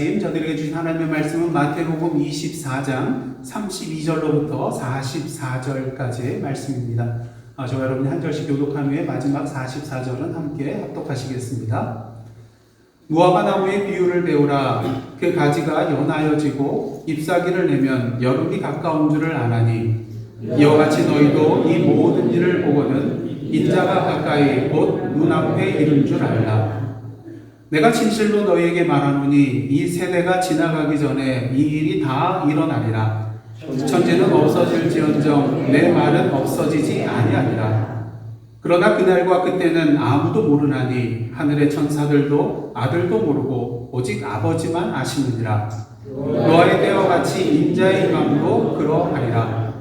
아침 저들에게 주신 하나님의 말씀은 마태복음 24장 32절로부터 44절까지의 말씀입니다. 저와 여러분이 한 절씩 교독한 후에 마지막 44절은 함께 합독하시겠습니다. 무화과 나무의 비유를 배우라. 그 가지가 연하여지고 잎사귀를 내면 여름이 가까운 줄을 아나니 이와 같이 너희도 이 모든 일을 보거든 인자가 가까이 곧 눈앞에 이른 줄 알라. 내가 진실로 너희에게 말하노니 이 세대가 지나가기 전에 이 일이 다 일어나리라. 천지는 없어질지언정 내 말은 없어지지 아니하리라. 그러나 그날과 그때는 아무도 모르나니 하늘의 천사들도 아들도 모르고 오직 아버지만 아시느니라. 노아의 때와 같이 인자의 임함도 그러하리라.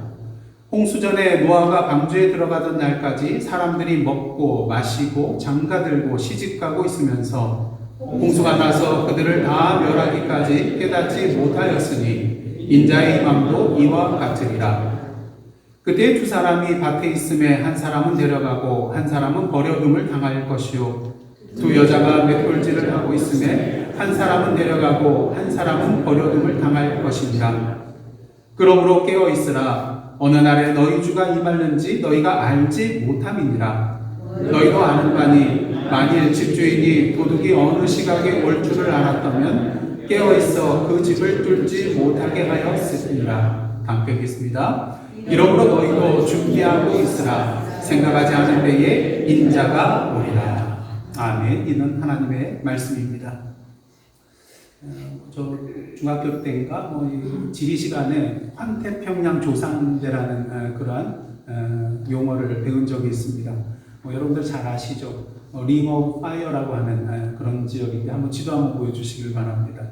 홍수전에 노아가 방주에 들어가던 날까지 사람들이 먹고 마시고 장가들고 시집가고 있으면서 홍수가 나서 그들을 다 멸하기까지 깨닫지 못하였으니 인자의 임함도 이와 같으리라. 그때 두 사람이 밭에 있음에 한 사람은 데려가고 한 사람은 버려둠을 당할 것이요 두 여자가 맷돌질을 하고 있음에 한 사람은 데려가고 한 사람은 버려둠을 당할 것이니라. 그러므로 깨어 있으라. 어느 날에 너희 주가 임할는지 너희가 알지 못함이니라. 너희도 아는 바니 만일 집주인이 도둑이 어느 시각에 올 줄을 알았다면 깨어 있어 그 집을 뚫지 못하게 하였으리라. 담백했습니다. 이러므로 너희도 준비하고 있으라. 생각하지 않을 때에 인자가 오리라. 아멘. 이는 하나님의 말씀입니다. 저 중학교 때인가 지리 시간에 환태평양 조상대라는 그러한 용어를 배운 적이 있습니다. 여러분들 잘 아시죠? 링 오브 파이어라고 하는 그런 지역인데 한번 지도 한번 보여주시길 바랍니다.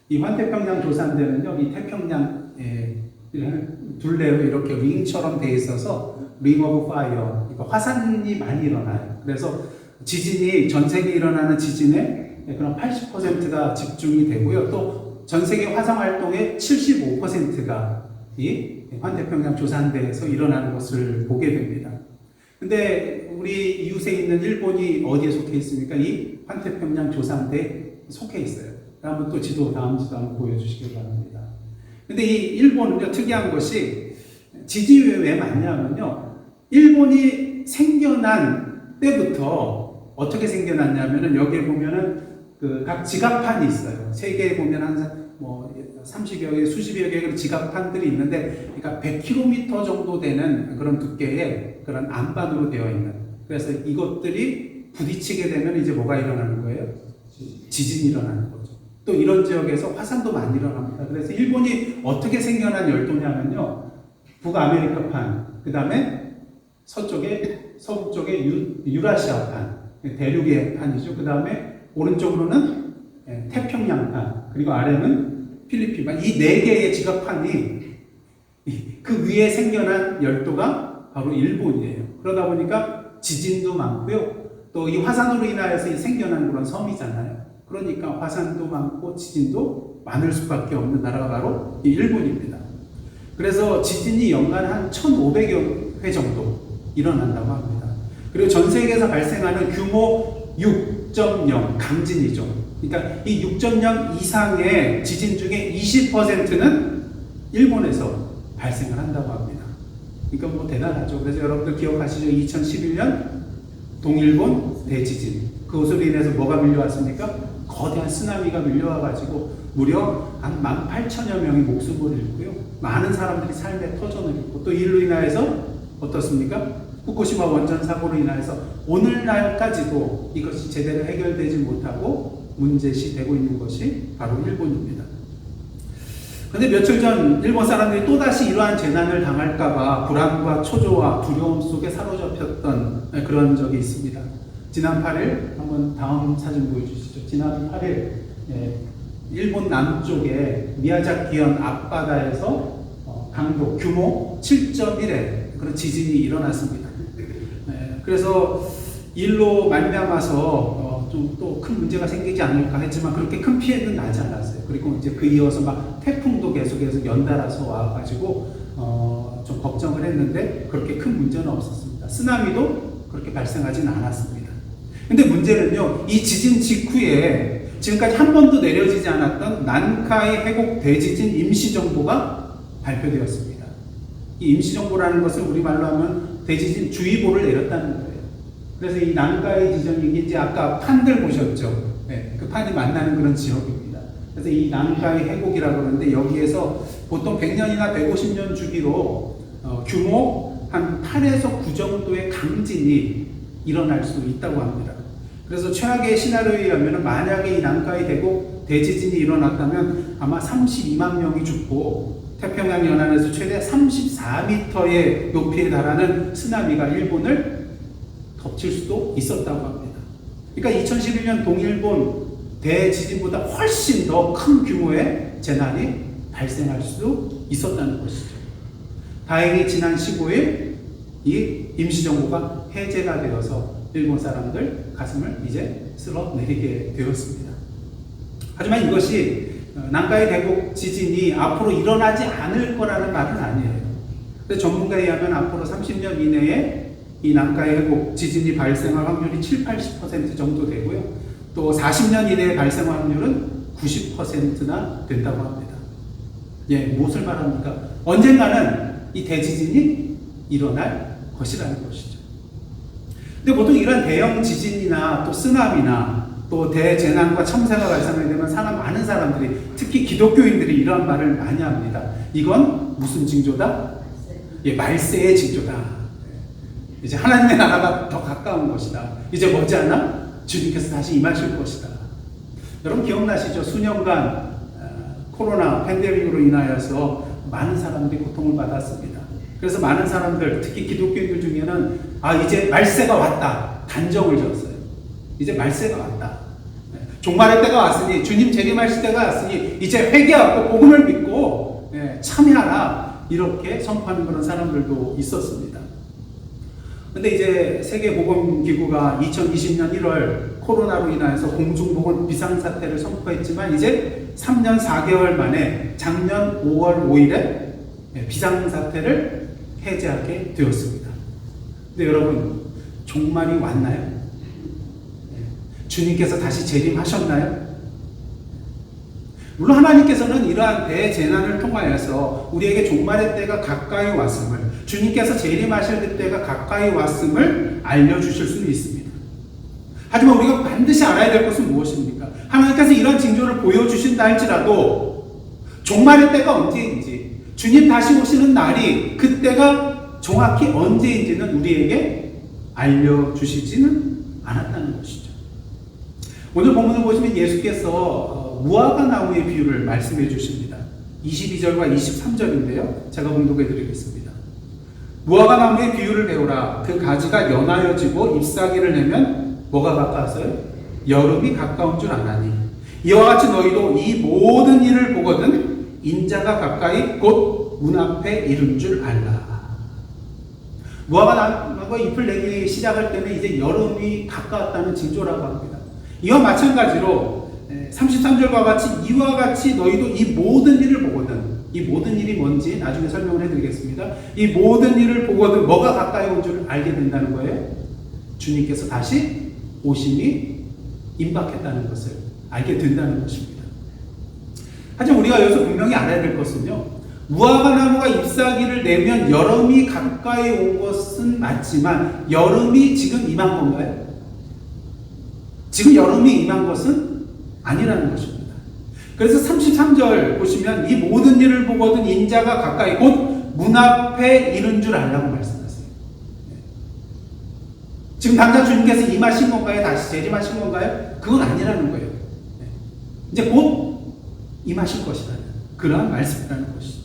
이 환태평양 조상대는요, 이 태평양에 둘레로 이렇게 링처럼 돼 있어서 링 오브 파이어, 그러니까 화산이 많이 일어나요. 그래서 지진이 전 세계에 일어나는 지진의 그런 80%가 집중이 되고요. 또 전 세계 화성 활동의 75%가 이 환태평양 조산대에서 일어나는 것을 보게 됩니다. 근데 우리 이웃에 있는 일본이 어디에 속해 있습니까? 이 환태평양 조산대에 속해 있어요. 한번 또 다음 지도 한번 보여주시기 바랍니다. 근데 이 일본은요, 특이한 것이 지진이 왜 많냐면요, 일본이 생겨난 때부터 어떻게 생겨났냐면은 여기에 보면은 각 지각판이 있어요. 세계에 보면 한 30여 개, 수십여 개의 지각판들이 있는데, 그러니까 100km 정도 되는 그런 두께의 그런 안반으로 되어 있는. 그래서 이것들이 부딪히게 되면 이제 뭐가 일어나는 거예요? 지진이 일어나는 거죠. 또 이런 지역에서 화산도 많이 일어납니다. 그래서 일본이 어떻게 생겨난 열도냐면요, 북아메리카판, 그 다음에 서북 쪽에 유라시아판, 대륙의 판이죠. 그 다음에 오른쪽으로는 태평양판, 그리고 아래는 필리핀판. 이 네 개의 지각판이 그 위에 생겨난 열도가 바로 일본이에요. 그러다 보니까 지진도 많고요. 또 이 화산으로 인하여서 생겨난 그런 섬이잖아요. 그러니까 화산도 많고 지진도 많을 수밖에 없는 나라가 바로 이 일본입니다. 그래서 지진이 연간 한 1,500여 회 정도 일어난다고 합니다. 그리고 전 세계에서 발생하는 규모 6.0 강진이죠. 그러니까 이 6.0 이상의 지진 중에 20%는 일본에서 발생을 한다고 합니다. 그러니까 대단하죠. 그래서 여러분들 기억하시죠? 2011년 동일본 대지진. 그것으로 인해서 뭐가 밀려왔습니까? 거대한 쓰나미가 밀려와가지고 무려 한 18,000여 명이 목숨을 잃고요. 많은 사람들이 삶의 터전을 잃고, 또 이로 인하여서 어떻습니까? 후쿠시마 원전 사고로 인해서 오늘날까지도 이것이 제대로 해결되지 못하고 문제시되고 있는 것이 바로 일본입니다. 그런데 며칠 전 일본 사람들이 또다시 이러한 재난을 당할까봐 불안과 초조와 두려움 속에 사로잡혔던 그런 적이 있습니다. 지난 8일, 한번 다음 사진 보여주시죠. 지난 8일, 일본 남쪽의 미야자키현 앞바다에서 강도 규모 7.1의 그런 지진이 일어났습니다. 그래서 일로 말미암아서 좀 또 큰 문제가 생기지 않을까 했지만 그렇게 큰 피해는 나지 않았어요. 그리고 이제 그 이어서 막 태풍도 계속해서 연달아서 와가지고 좀 걱정을 했는데 그렇게 큰 문제는 없었습니다. 쓰나미도 그렇게 발생하지는 않았습니다. 근데 문제는요, 이 지진 직후에 지금까지 한 번도 내려지지 않았던 난카이 해곡 대지진 임시정보가 발표되었습니다. 이 임시정보라는 것을 우리말로 하면 대지진 주의보를 내렸다는 거예요. 그래서 이 난카이 지점이 이제 아까 판들 보셨죠? 네, 그 판이 만나는 그런 지역입니다. 그래서 이 난카이 해곡이라고 하는데 여기에서 보통 100년이나 150년 주기로 규모 한 8에서 9 정도의 강진이 일어날 수 있다고 합니다. 그래서 최악의 시나리오에 의하면 만약에 이 난카이 해곡 대지진이 일어났다면 아마 32만 명이 죽고 태평양 연안에서 최대 34m의 높이에 달하는 쓰나미가 일본을 덮칠 수도 있었다고 합니다. 그러니까 2011년 동일본 대지진보다 훨씬 더 큰 규모의 재난이 발생할 수도 있었다는 것이죠. 다행히 지난 15일 이 임시정부가 해제가 되어서 일본 사람들 가슴을 이제 쓸어내리게 되었습니다. 하지만 이것이 난카이 해곡 지진이 앞으로 일어나지 않을 거라는 말은 아니에요. 전문가에 의하면 앞으로 30년 이내에 이 난카이 해곡 지진이 발생할 확률이 70-80% 정도 되고요. 또 40년 이내에 발생 확률은 90%나 된다고 합니다. 예, 무엇을 말합니까? 언젠가는 이 대지진이 일어날 것이라는 것이죠. 근데 보통 이런 대형 지진이나 또 쓰나미나 또 대재난과 참사가 발생하게 되면 많은 사람들이 특히 기독교인들이 이러한 말을 많이 합니다. 이건 무슨 징조다? 예, 말세의 징조다. 이제 하나님의 나라가 더 가까운 것이다. 이제 머지않아 주님께서 다시 임하실 것이다. 여러분 기억나시죠? 수년간 코로나 팬데믹으로 인하여서 많은 사람들이 고통을 받았습니다. 그래서 많은 사람들, 특히 기독교인들 중에는 이제 말세가 왔다. 단정을 지었어요. 이제 말세가 왔다. 종말의 때가 왔으니, 주님 재림하실 때가 왔으니 이제 회개하고 복음을 믿고 참여하라. 이렇게 선포하는 그런 사람들도 있었습니다. 근데 이제 세계보건기구가 2020년 1월 코로나로 인하여서 공중보건 비상사태를 선포했지만 이제 3년 4개월 만에 작년 5월 5일에 비상사태를 해제하게 되었습니다. 근데 여러분, 종말이 왔나요? 주님께서 다시 재림하셨나요? 물론 하나님께서는 이러한 대재난을 통하여서 우리에게 종말의 때가 가까이 왔음을, 주님께서 재림하실 그때가 가까이 왔음을 알려주실 수는 있습니다. 하지만 우리가 반드시 알아야 될 것은 무엇입니까? 하나님께서 이러한 징조를 보여주신다 할지라도 종말의 때가 언제인지, 주님 다시 오시는 날이 그때가 정확히 언제인지는 우리에게 알려주시지는 않았다는 것이죠. 오늘 본문을 보시면 예수께서 무화과 나무의 비유를 말씀해 주십니다. 22절과 23절인데요. 제가 봉독해 드리겠습니다. 무화과 나무의 비유를 배우라. 그 가지가 연하여지고 잎사귀를 내면 뭐가 가까웠어요? 여름이 가까운 줄 아나니. 이와 같이 너희도 이 모든 일을 보거든 인자가 가까이 곧 문 앞에 이른 줄 알라. 무화과 나무가 잎을 내기 시작할 때는 이제 여름이 가까웠다는 징조라고 합니다. 이와 마찬가지로 33절과 같이 이와 같이 너희도 이 모든 일을 보거든, 이 모든 일이 뭔지 나중에 설명을 해드리겠습니다. 이 모든 일을 보거든 뭐가 가까이 온 줄 알게 된다는 거예요. 주님께서 다시 오심이 임박했다는 것을 알게 된다는 것입니다. 하지만 우리가 여기서 분명히 알아야 될 것은요, 무화과 나무가 잎사귀를 내면 여름이 가까이 온 것은 맞지만 여름이 지금 임한 건가요? 지금 여름이 임한 것은 아니라는 것입니다. 그래서 33절 보시면 이 모든 일을 보거든 인자가 가까이 곧 문 앞에 이른 줄 알라고 말씀하세요. 지금 당장 주님께서 임하신 건가요? 다시 재림하신 건가요? 그건 아니라는 거예요. 이제 곧 임하실 것이라는 그러한 말씀이라는 것이죠.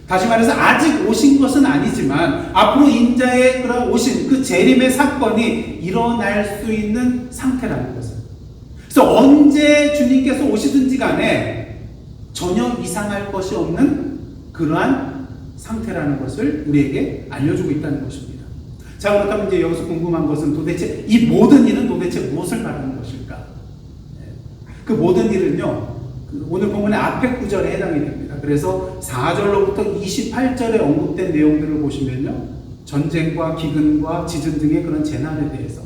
다시 말해서 아직 오신 것은 아니지만 앞으로 인자의 그런 오신 그 재림의 사건이 일어날 수 있는 상태라는 것을. 그래서 언제 주님께서 오시든지 간에 전혀 이상할 것이 없는 그러한 상태라는 것을 우리에게 알려주고 있다는 것입니다. 자, 그렇다면 이제 여기서 궁금한 것은 도대체 이 모든 일은 도대체 무엇을 말하는 것일까? 그 모든 일은요, 오늘 본문의 앞에 구절에 해당이 됩니다. 그래서 4절로부터 28절에 언급된 내용들을 보시면요, 전쟁과 기근과 지진 등의 그런 재난에 대해서,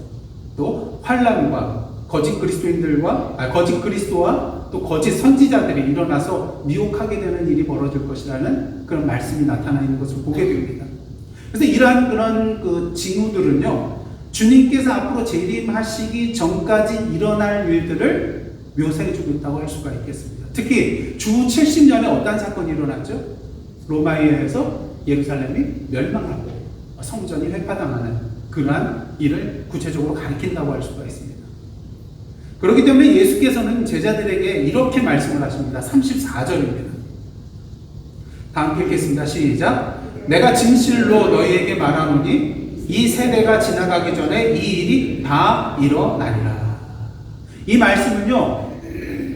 또 환란과 거짓 그리스도인들과 거짓 그리스도와 또 거짓 선지자들이 일어나서 미혹하게 되는 일이 벌어질 것이라는 그런 말씀이 나타나 있는 것을 보게 됩니다. 그래서 이러한 그런 그 징후들은요, 주님께서 앞으로 재림하시기 전까지 일어날 일들을 묘사해주고 있다고 할 수가 있겠습니다. 특히 주 70년에 어떤 사건이 일어났죠? 로마에 의해서 예루살렘이 멸망하고 성전이 회파당하는 그러한 일을 구체적으로 가리킨다고 할 수가 있습니다. 그렇기 때문에 예수께서는 제자들에게 이렇게 말씀을 하십니다. 34절입니다. 다 함께 읽겠습니다. 시작. 내가 진실로 너희에게 말하노니 이 세대가 지나가기 전에 이 일이 다 일어나리라. 이 말씀은요,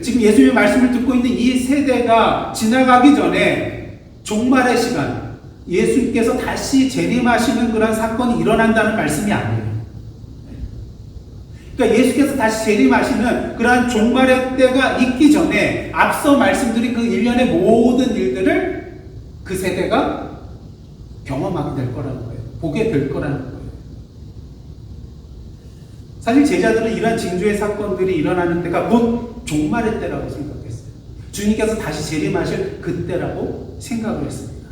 지금 예수님의 말씀을 듣고 있는 이 세대가 지나가기 전에 종말의 시간, 예수님께서 다시 재림하시는 그런 사건이 일어난다는 말씀이 아니에요. 그러니까 예수께서 다시 재림하시는 그러한 종말의 때가 있기 전에 앞서 말씀드린 그 일련의 모든 일들을 그 세대가 경험하게 될 거라는 거예요. 보게 될 거라는 거예요. 사실 제자들은 이러한 징조의 사건들이 일어나는 때가 곧 종말의 때라고 생각했어요. 주님께서 다시 재림하실 그때라고 생각을 했습니다.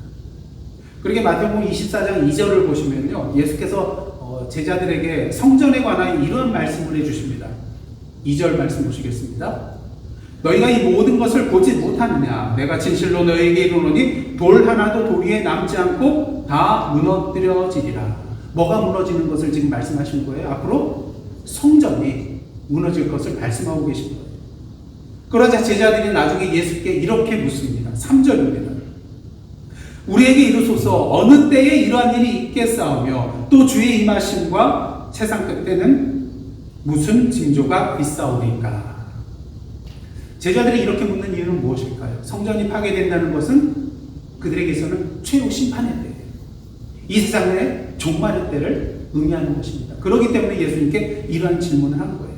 그렇게 마태복음 24장 2절을 보시면요, 예수께서 제자들에게 성전에 관한 이런 말씀을 해주십니다. 2절 말씀 보시겠습니다. 너희가 이 모든 것을 보지 못하느냐? 내가 진실로 너희에게 이르노니 돌 하나도 돌 위에 남지 않고 다 무너뜨려지리라. 뭐가 무너지는 것을 지금 말씀하신 거예요? 앞으로 성전이 무너질 것을 말씀하고 계신 거예요. 그러자 제자들이 나중에 예수께 이렇게 묻습니다. 3절입니다. 우리에게 이르소서 어느 때에 이러한 일이 있겠사오며 또 주의 임하심과 세상 끝때는 무슨 징조가 있사오리까? 제자들이 이렇게 묻는 이유는 무엇일까요? 성전이 파괴된다는 것은 그들에게서는 최후 심판의 때예요. 이 세상의 종말의 때를 의미하는 것입니다. 그렇기 때문에 예수님께 이러한 질문을 한 거예요.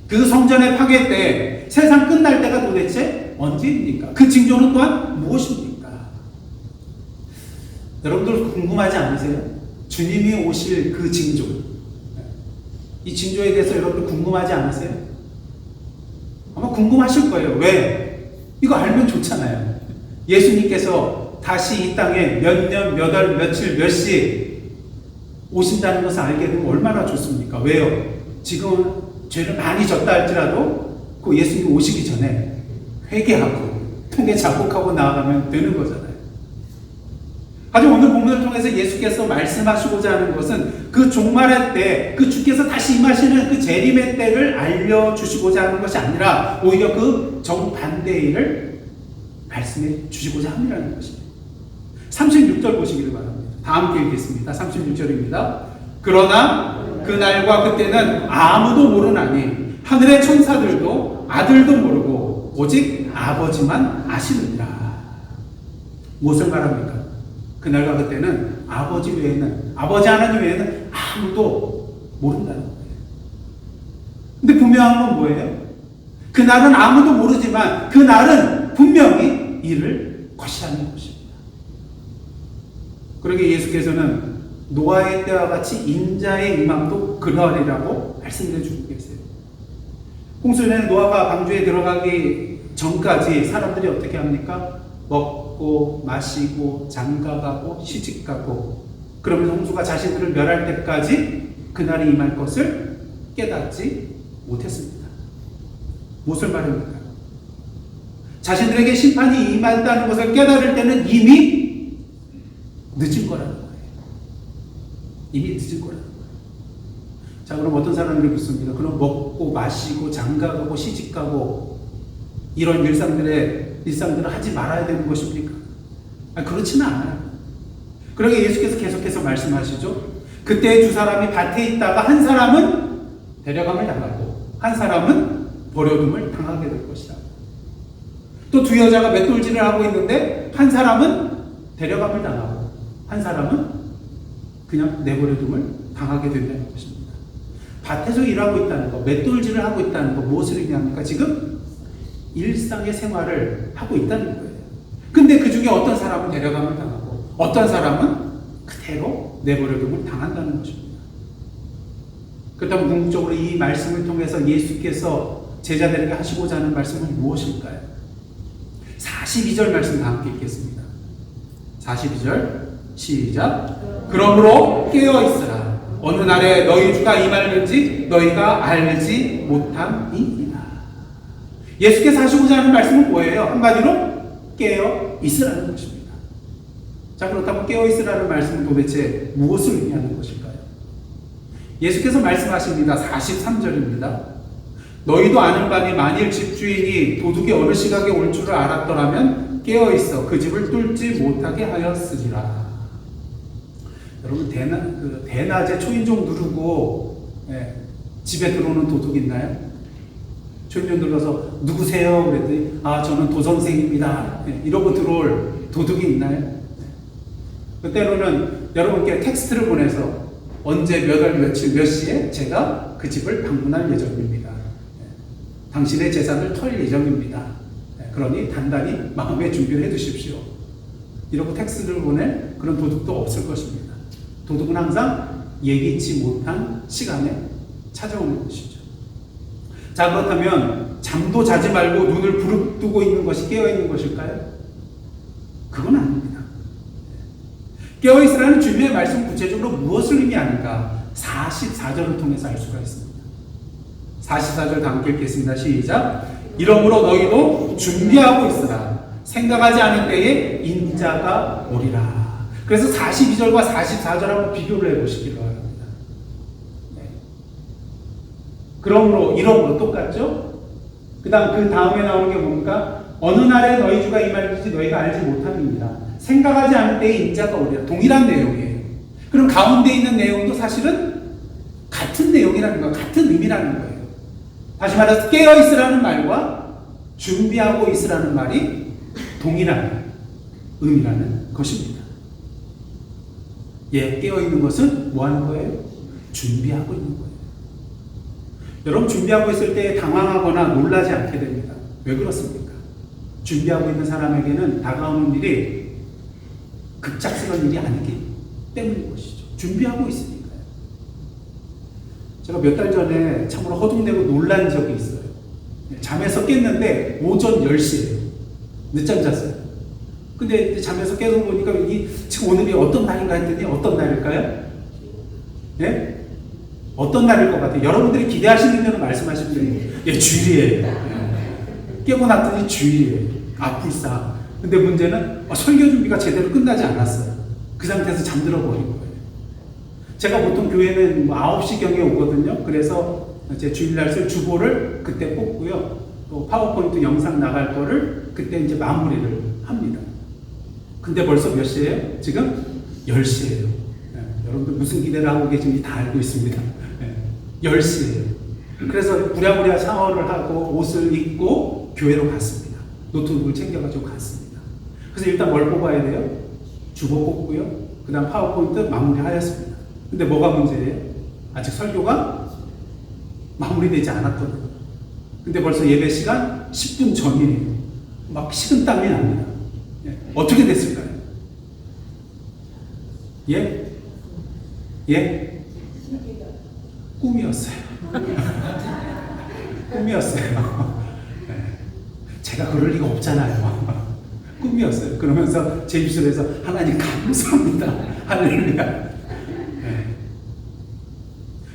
그 성전의 파괴 때 세상 끝날 때가 도대체 언제입니까? 그 징조는 또한 무엇입니까? 여러분들 궁금하지 않으세요? 주님이 오실 그 징조, 이 징조에 대해서 여러분들 궁금하지 않으세요? 아마 궁금하실 거예요. 왜? 이거 알면 좋잖아요. 예수님께서 다시 이 땅에 몇 년, 몇 월, 며칠, 몇 시 오신다는 것을 알게 되면 얼마나 좋습니까? 왜요? 지금은 죄를 많이 졌다 할지라도 그 예수님 오시기 전에 회개하고 통해 자복하고 나아가면 되는 거잖아요. 하지만 오늘 본문을 통해서 예수께서 말씀하시고자 하는 것은 그 종말의 때, 그 주께서 다시 임하시는 그 재림의 때를 알려주시고자 하는 것이 아니라 오히려 그 정반대의 일을 말씀해 주시고자 함이라는 것입니다. 36절 보시기를 바랍니다. 다 함께 읽겠습니다. 36절입니다. 그러나 그날과 그때는 아무도 모르나니 하늘의 천사들도 아들도 모르고 오직 아버지만 아시느니라. 무엇을 말합니까? 그날과 그때는 아버지 외에는, 아버지 하나님 외에는 아무도 모른다는 거예요. 근데 분명한 건 뭐예요? 그날은 아무도 모르지만 그날은 분명히 이를 것이라는 것입니다. 그러게 예수께서는 노아의 때와 같이 인자의 임함도 그러하리라고 말씀해 주고 계세요. 홍수년에 노아가 방주에 들어가기 전까지 사람들이 어떻게 합니까? 먹고 마시고 장가가고 시집가고, 그러면서 홍수가 자신들을 멸할 때까지 그날이 임할 것을 깨닫지 못했습니다. 무엇을 말합니까? 자신들에게 심판이 임한다는 것을 깨달을 때는 이미 늦은 거라는 거예요. 이미 늦은 거라는 거예요. 자, 그럼 어떤 사람들이 묻습니다. 그럼 먹고 마시고 장가가고 시집가고 이런 일상들을 하지 말아야 되는 것입니까? 그렇지는 않아요. 그러게 예수께서 계속해서 말씀하시죠. 그때 두 사람이 밭에 있다가 한 사람은 데려감을 당하고 한 사람은 버려둠을 당하게 될 것이다. 또 두 여자가 맷돌질을 하고 있는데 한 사람은 데려감을 당하고 한 사람은 그냥 내버려둠을 당하게 된다는 것입니다. 밭에서 일하고 있다는 거, 맷돌질을 하고 있다는 거 무엇을 의미합니까? 지금 일상의 생활을 하고 있다는 거예요. 근데 그 중에 어떤 사람은 데려감을 당하고 어떤 사람은 그대로 내버려둠을 당한다는 것입니다. 그렇다면 궁극적으로 이 말씀을 통해서 예수께서 제자들에게 하시고자 하는 말씀은 무엇일까요? 42절 말씀 다 함께 읽겠습니다. 42절 시작. 그러므로 깨어있으라. 어느 날에 너희 주가 임하는지 너희가 알지 못함이니라. 예수께서 하시고자 하는 말씀은 뭐예요? 한마디로 깨어있으라는 것입니다. 자, 그렇다면 깨어있으라는 말씀은 도대체 무엇을 의미하는 것일까요? 예수께서 말씀하십니다. 43절입니다. 너희도 아는 바니 만일 집주인이 도둑이 어느 시각에 올 줄을 알았더라면 깨어있어 그 집을 뚫지 못하게 하였으리라. 여러분 대낮에 초인종 누르고 집에 들어오는 도둑 있나요? 초인종 눌러서 누구세요? 그랬더니 저는 도선생입니다. 이러고 들어올 도둑이 있나요? 때로는 여러분께 텍스트를 보내서 언제 몇 월 며칠 몇 시에 제가 그 집을 방문할 예정입니다. 당신의 재산을 털 예정입니다. 그러니 단단히 마음의 준비를 해두십시오. 이러고 텍스트를 보낼 그런 도둑도 없을 것입니다. 도둑은 항상 예기치 못한 시간에 찾아오는 것이죠. 자, 그렇다면 잠도 자지 말고 눈을 부릅뜨고 있는 것이 깨어있는 것일까요? 그건 아닙니다. 깨어있으라는 주님의 말씀 구체적으로 무엇을 의미하는가? 44절을 통해서 알 수가 있습니다. 44절 다 함께 읽겠습니다. 시작. 이러므로 너희도 준비하고 있으라. 생각하지 않을 때에 인자가 오리라. 그래서 42절과 44절 한번 비교를 해보시기 바랍니다. 그러므로 이러므로 똑같죠? 그 다음에 나오는 게 뭡니까? 어느 날에 너희 주가 임할지 너희가 알지 못함이니라. 생각하지 않을 때에 인자가 오리라. 동일한 내용이에요. 그럼 가운데 있는 내용도 사실은 같은 내용이라는 거예요. 같은 의미라는 거예요. 다시 말해서 깨어있으라는 말과 준비하고 있으라는 말이 동일한 의미라는 것입니다. 깨어있는 것은 뭐 하는 거예요? 준비하고 있는 거예요. 여러분 준비하고 있을 때 당황하거나 놀라지 않게 됩니다. 왜 그렇습니까? 준비하고 있는 사람에게는 다가오는 일이 급작스러운 일이 아니기 때문인 것이죠. 준비하고 있으니까요. 제가 몇 달 전에 참으로 허둥대고 놀란 적이 있어요. 잠에서 깼는데 오전 10시에요. 늦잠 잤어요. 근데 잠에서 깨서 보니까 지금 오늘이 어떤 날인가 했더니 어떤 날일까요? 예? 어떤 날일 것 같아요? 여러분들이 기대하시는 대로 말씀하시면 돼요. 주일이에요. 깨고 났더니 주일이에요. 불사. 근데 문제는 설교 준비가 제대로 끝나지 않았어요. 그 상태에서 잠들어 버린 거예요. 제가 보통 교회는 9시경에 오거든요. 그래서 제 주일날 쓸 주보를 그때 뽑고요. 또 파워포인트 영상 나갈 거를 그때 이제 마무리를 합니다. 근데 벌써 몇 시예요? 지금 10시예요. 여러분들 무슨 기대를 하고 계신지 다 알고 있습니다. 10시예요. 그래서 부랴부랴 샤워를 하고 옷을 입고 교회로 갔습니다. 노트북을 챙겨가지고 갔습니다. 그래서 일단 뭘 뽑아야 돼요? 주보 뽑고요. 그 다음 파워포인트 마무리하였습니다. 근데 뭐가 문제예요? 아직 설교가 마무리되지 않았거든요. 근데 벌써 예배 시간 10분 전이에요. 막 식은땀이 납니다. 어떻게 됐을까요? 꿈이었어요. 꿈이었어요. 제가 그럴 리가 없잖아요. 꿈이었어요. 그러면서 제 입술에서 하나님 감사합니다. 할렐루야.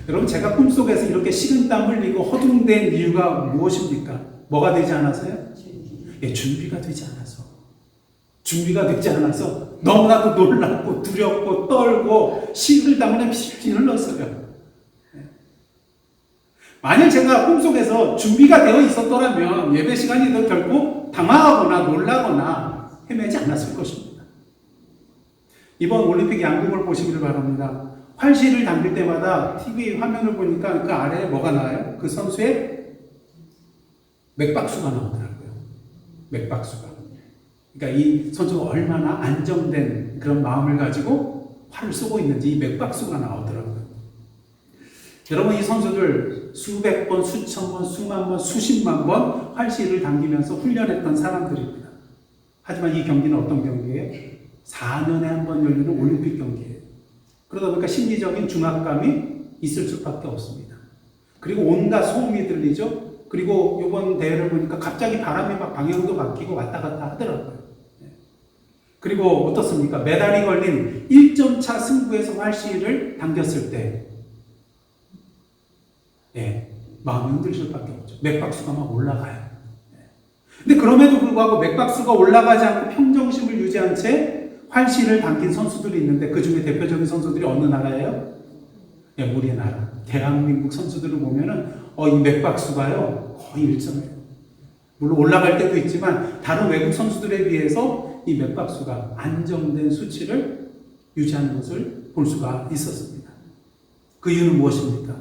여러분 제가 꿈속에서 이렇게 식은땀 흘리고 허둥댄 이유가 무엇입니까? 뭐가 되지 않아서요? 준비가 되지 않아서. 준비가 되지 않아서 너무나도 놀랍고 두렵고 떨고 식은땀을 피식 흘렀어요. 만약 제가 꿈속에서 준비가 되어 있었더라면 예배 시간이 결코 당황하거나 놀라거나 헤매지 않았을 것입니다. 이번 올림픽 양궁을 보시기를 바랍니다. 활시를 당길 때마다 TV 화면을 보니까 그 아래에 뭐가 나와요? 그 선수의 맥박수가 나오더라고요. 맥박수가. 그러니까 이 선수가 얼마나 안정된 그런 마음을 가지고 활을 쏘고 있는지 이 맥박수가 나오더라고요. 여러분 이 선수들 수백 번, 수천 번, 수만 번, 수십만 번 활시를 당기면서 훈련했던 사람들입니다. 하지만 이 경기는 어떤 경기예요? 4년에 한 번 열리는 올림픽 경기예요. 그러다 보니까 심리적인 중압감이 있을 수밖에 없습니다. 그리고 온갖 소음이 들리죠. 그리고 이번 대회를 보니까 갑자기 바람이 막 방향도 바뀌고 왔다 갔다 하더라고요. 그리고 어떻습니까? 메달이 걸린 1점 차 승부에서 활시를 당겼을 때 마음이 흔들릴 수밖에 없죠. 맥박수가 막 올라가요. 근데 그럼에도 불구하고 맥박수가 올라가지 않고 평정심을 유지한 채 활시를 당긴 선수들이 있는데 그 중에 대표적인 선수들이 어느 나라예요? 우리 나라. 대한민국 선수들을 보면은 이 맥박수가요 거의 일정해요. 물론 올라갈 때도 있지만 다른 외국 선수들에 비해서 이 맥박수가 안정된 수치를 유지하는 것을 볼 수가 있었습니다. 그 이유는 무엇입니까?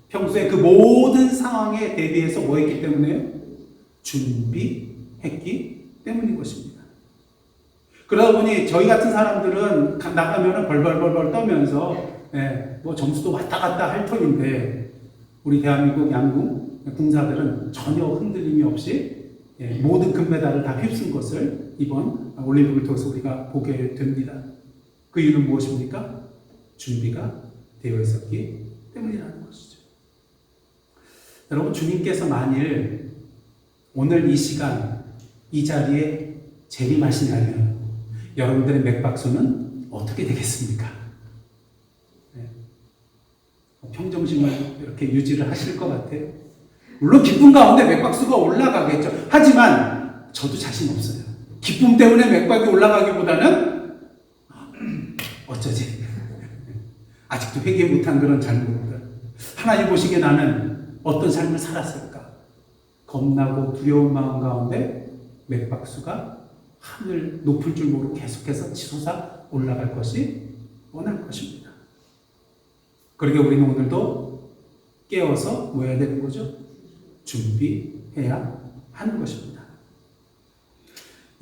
평소에 그 모든 상황에 대비해서 뭐 했기 때문에요? 준비했기 때문인 것입니다. 그러다 보니 저희 같은 사람들은 나가면은 벌벌벌벌 떠면서 뭐 점수도 왔다 갔다 할 터인데 우리 대한민국 양궁 군사들은 전혀 흔들림이 없이 모든 금메달을 다 휩쓴 것을 이번 올림픽을 통해서 우리가 보게 됩니다. 그 이유는 무엇입니까? 준비가 되어 있었기 때문이라는 것이죠. 여러분, 주님께서 만일 오늘 이 시간 이 자리에 재림하시냐면 여러분들의 맥박수는 어떻게 되겠습니까? 평정심을 이렇게 유지를 하실 것 같아요. 물론 기쁨 가운데 맥박수가 올라가겠죠. 하지만 저도 자신 없어요. 기쁨 때문에 맥박이 올라가기보다는 어쩌지? 아직도 회개 못한 그런 잘못들. 하나님 보시기에 나는 어떤 삶을 살았을까? 겁나고 두려운 마음 가운데 맥박수가 하늘 높을 줄 모르고 계속해서 치솟아 올라갈 것이 원할 것입니다. 그러게 우리는 오늘도 깨어서 뭐 해야 되는 거죠? 준비해야 하는 것입니다.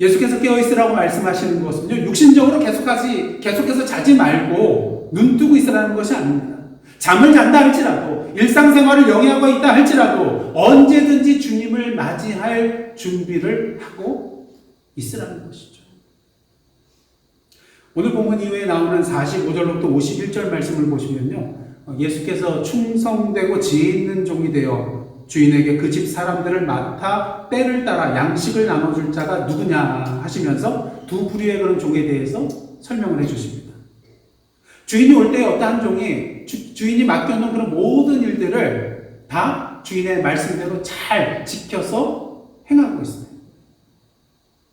예수께서 깨어있으라고 말씀하시는 것은요, 육신적으로 계속해서 자지 말고 눈 뜨고 있으라는 것이 아닙니다. 잠을 잔다 할지라도, 일상생활을 영위하고 있다 할지라도 언제든지 주님을 맞이할 준비를 하고 있으라는 것이죠. 오늘 본문 이후에 나오는 45절로부터 51절 말씀을 보시면요, 예수께서 충성되고 지혜 있는 종이 되어 주인에게 그 집 사람들을 맡아 때를 따라 양식을 나눠줄 자가 누구냐 하시면서 두 부류의 그런 종에 대해서 설명을 해주십니다. 주인이 올 때 어떠한 종이 주인이 맡겨놓은 그런 모든 일들을 다 주인의 말씀대로 잘 지켜서 행하고 있어요.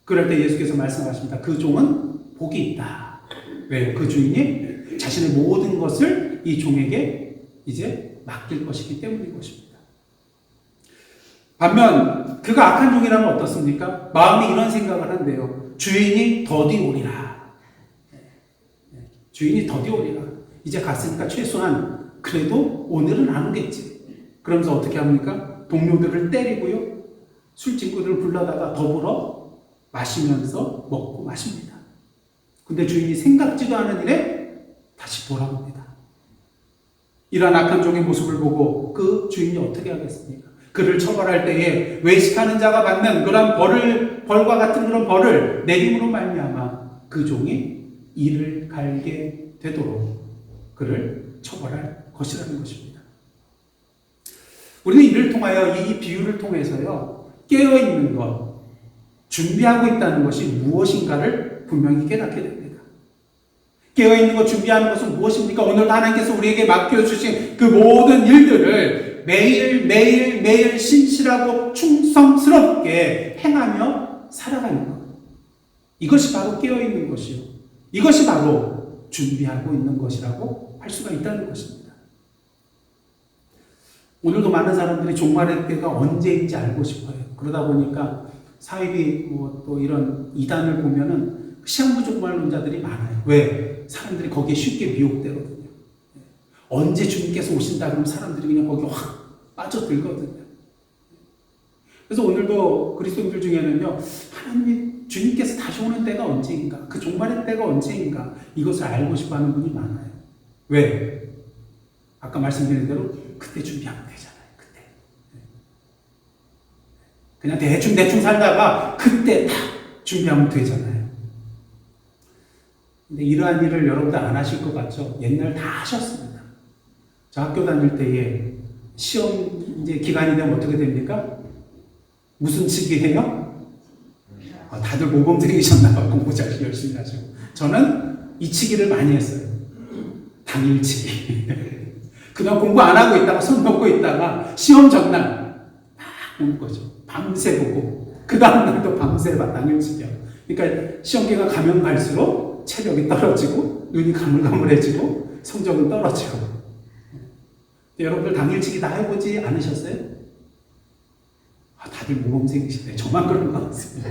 그럴 때 예수께서 말씀하십니다. 그 종은 복이 있다. 왜요? 그 주인이 자신의 모든 것을 이 종에게 이제 맡길 것이기 때문인 것입니다. 반면 그가 악한 종이라면 어떻습니까? 마음이 이런 생각을 한대요. 주인이 더디 오리라. 주인이 더디 오리라. 이제 갔으니까 최소한 그래도 오늘은 안 오겠지. 그러면서 어떻게 합니까? 동료들을 때리고요. 술친구들을 불러다가 더불어 마시면서 먹고 마십니다. 근데 주인이 생각지도 않은 일에 다시 돌아옵니다. 이러한 악한 종의 모습을 보고 그 주인이 어떻게 하겠습니까? 그를 처벌할 때에 외식하는 자가 받는 그런 벌과 같은 그런 벌을 내림으로 말미암아 그 종이 이를 갈게 되도록 그를 처벌할 것이라는 것입니다. 우리는 이를 통하여 이 비유를 통해서요, 깨어있는 것, 준비하고 있다는 것이 무엇인가를 분명히 깨닫게 됩니다. 깨어있는 것, 준비하는 것은 무엇입니까? 오늘도 하나님께서 우리에게 맡겨주신 그 모든 일들을 매일 신실하고 충성스럽게 행하며 살아가는 것. 이것이 바로 깨어있는 것이요. 이것이 바로 준비하고 있는 것이라고 할 수가 있다는 것입니다. 오늘도 많은 사람들이 종말의 때가 언제인지 알고 싶어요. 그러다 보니까 사이비 또 이런 이단을 보면은 시한부 종말론자들이 많아요. 왜? 사람들이 거기에 쉽게 미혹되거든요. 언제 주님께서 오신다 그러면 사람들이 그냥 거기 확 빠져들거든요. 그래서 오늘도 그리스도인들 중에는요, 하나님, 주님께서 다시 오는 때가 언제인가? 그 종말의 때가 언제인가? 이것을 알고 싶어 하는 분이 많아요. 왜? 아까 말씀드린 대로 그때 준비하면 되잖아요. 그때. 그냥 대충 살다가 그때 딱 준비하면 되잖아요. 근데 이러한 일을 여러분들 안 하실 것 같죠? 옛날 다 하셨습니다. 저 학교 다닐 때에 시험 이제 기간이 되면 어떻게 됩니까? 무슨 치기해요? 다들 모범생이셨나봐요. 공부 잘 열심히 하시고. 저는 이 치기를 많이 했어요. 당일치기. 그냥 공부 안 하고 있다가 손 놓고 있다가 시험 전날 막 보는 거죠. 밤새 보고 그 다음날도 밤새 당일치기야. 그러니까 시험 기간 가면 갈수록 체력이 떨어지고 눈이 가물가물해지고 성적은 떨어지고. 여러분들 당일치기 다 해보지 않으셨어요? 다들 모범생이시네. 저만 그런 것 같습니다.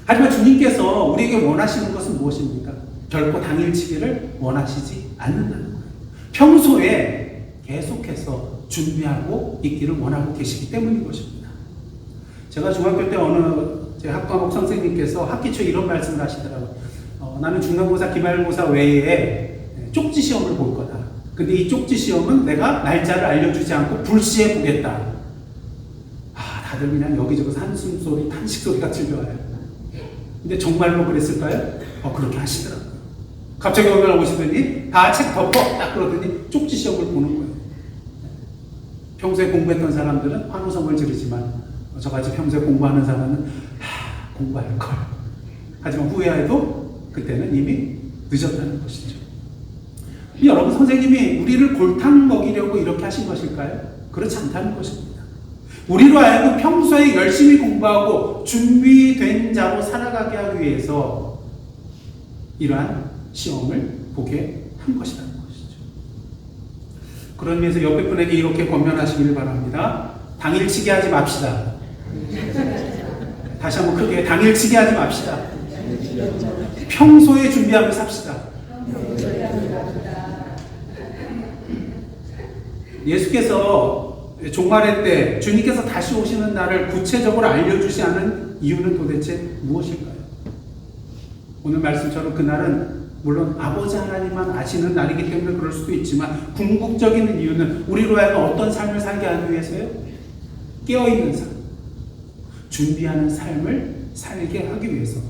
하지만 주님께서 우리에게 원하시는 것은 무엇입니까? 결코 당일치기를 원하시지 않는다는 거예요. 평소에 계속해서 준비하고 있기를 원하고 계시기 때문인 것입니다. 제가 중학교 때 어느 제 학과목 선생님께서 학기 초에 이런 말씀을 하시더라고요. 나는 중간고사, 기말고사 외에 쪽지 시험을 볼 거다. 근데 이 쪽지 시험은 내가 날짜를 알려주지 않고 불시해 보겠다. 다들 그냥 여기저기서 한숨 소리, 탄식 소리가 들려와요. 근데 정말로 그랬을까요? 그렇게 하시더라고요. 갑자기 어느 날 오시더니 다 책 덮어 딱 그러더니 쪽지 시험을 보는 거예요. 평소에 공부했던 사람들은 환호성을 지르지만 저같이 평소에 공부하는 사람은 공부할 걸. 하지만 후회해도 그때는 이미 늦었다는 것이죠. 여러분, 선생님이 우리를 골탕 먹이려고 이렇게 하신 것일까요? 그렇지 않다는 것입니다. 우리로 하여금 평소에 열심히 공부하고 준비된 자로 살아가게 하기 위해서 이러한 시험을 보게 한 것이라는 것이죠. 그런 의미에서 옆에 분에게 이렇게 권면하시길 바랍니다. 당일치기 하지 맙시다. 다시 한번 크게 당일치기 하지 맙시다. 평소에 준비하며 삽시다. 예수께서 종말의 때 주님께서 다시 오시는 날을 구체적으로 알려주지 않은 이유는 도대체 무엇일까요? 오늘 말씀처럼 그날은 물론 아버지 하나님만 아시는 날이기 때문에 그럴 수도 있지만 궁극적인 이유는 우리로 하여금 어떤 삶을 살게 하기 위해서요? 깨어있는 삶, 준비하는 삶을 살게 하기 위해서.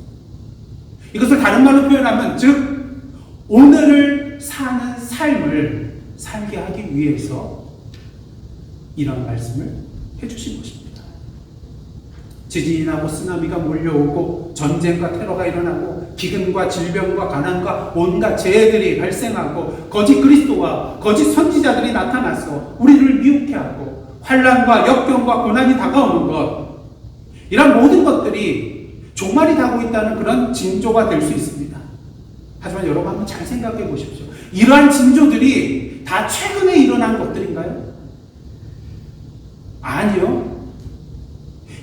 이것을 다른 말로 표현하면 즉 오늘을 사는 삶을 살게 하기 위해서 이런 말씀을 해주신 것입니다. 지진이 나고 쓰나미가 몰려오고 전쟁과 테러가 일어나고 기근과 질병과 가난과 온갖 재해들이 발생하고 거짓 그리스도와 거짓 선지자들이 나타나서 우리를 미혹해 하고 환난과 역경과 고난이 다가오는 것, 이런 모든 것들이 종말이 다가오고 있다는 그런 징조가 될 수 있습니다. 하지만 여러분 한번 잘 생각해 보십시오. 이러한 징조들이 다 최근에 일어난 것들인가요? 아니요.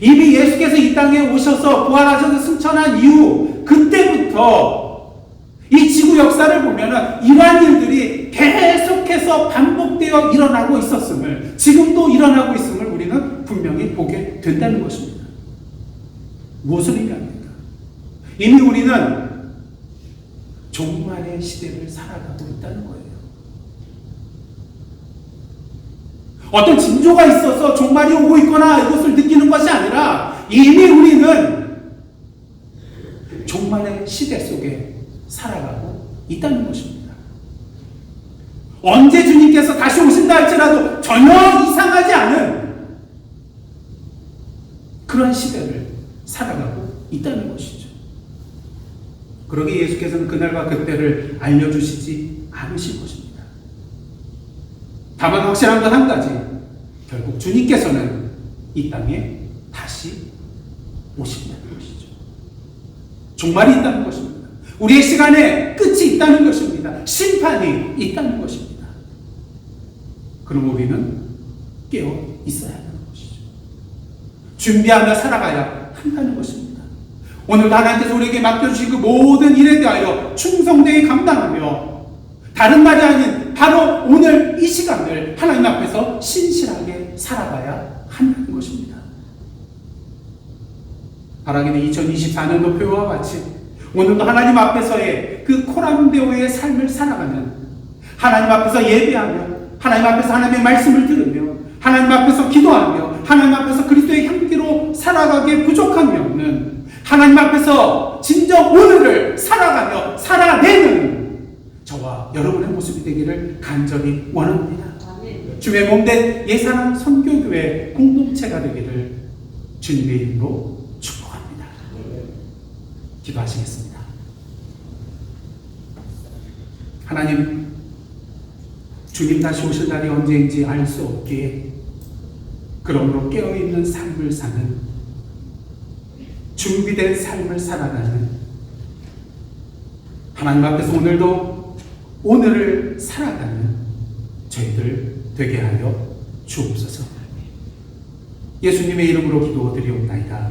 이미 예수께서 이 땅에 오셔서 부활하셔서 승천한 이후 그때부터 이 지구 역사를 보면은 이러한 일들이 계속해서 반복되어 일어나고 있었음을, 지금도 일어나고 있음을 우리는 분명히 보게 된다는 것입니다. 무엇을 의미합니까? 이미 우리는 종말의 시대를 살아가고 있다는 거예요. 어떤 징조가 있어서 종말이 오고 있거나 이것을 느끼는 것이 아니라 이미 우리는 종말의 시대 속에 살아가고 있다는 것입니다. 언제 주님께서 다시 오신다 할지라도 전혀 이상하지 않은 그런 시대를 살아가고 있다는 것이죠. 그러기에 예수께서는 그날과 그때를 알려주시지 않으신 것입니다. 다만 확실한 건 한 가지, 결국 주님께서는 이 땅에 다시 오신다는 것이죠. 종말이 있다는 것입니다. 우리의 시간에 끝이 있다는 것입니다. 심판이 있다는 것입니다. 그럼 우리는 깨어 있어야 하는 것이죠. 준비하며 살아가야 한다는 것입니다. 오늘도 하나님께서 우리에게 맡겨주신 그 모든 일에 대하여 충성되게 감당하며 다른 말이 아닌 바로 오늘 이 시간을 하나님 앞에서 신실하게 살아가야 한다는 것입니다. 바라기는 2024년도 표와 같이 오늘도 하나님 앞에서의 그 코람데오의 삶을 살아가는, 하나님 앞에서 예배하며 하나님 앞에서 하나님의 말씀을 들으며 하나님 앞에서 기도하며 하나님 앞에서 그리스도의 향기로 살아가기에 부족함이 없는, 하나님 앞에서 진정 오늘을 살아가며 살아내는 저와 여러분의 모습이 되기를 간절히 원합니다. 아멘. 주의 몸된 예사랑 선교교회 공동체가 되기를 주님의 이름으로 축복합니다. 기도하시겠습니다. 하나님, 주님 다시 오실 날이 언제인지 알 수 없기에 그러므로 깨어있는 삶을 사는, 준비된 삶을 살아가는 하나님 앞에서 오늘도 오늘을 살아가는 저희들 되게 하여 주옵소서. 예수님의 이름으로 기도드리옵나이다.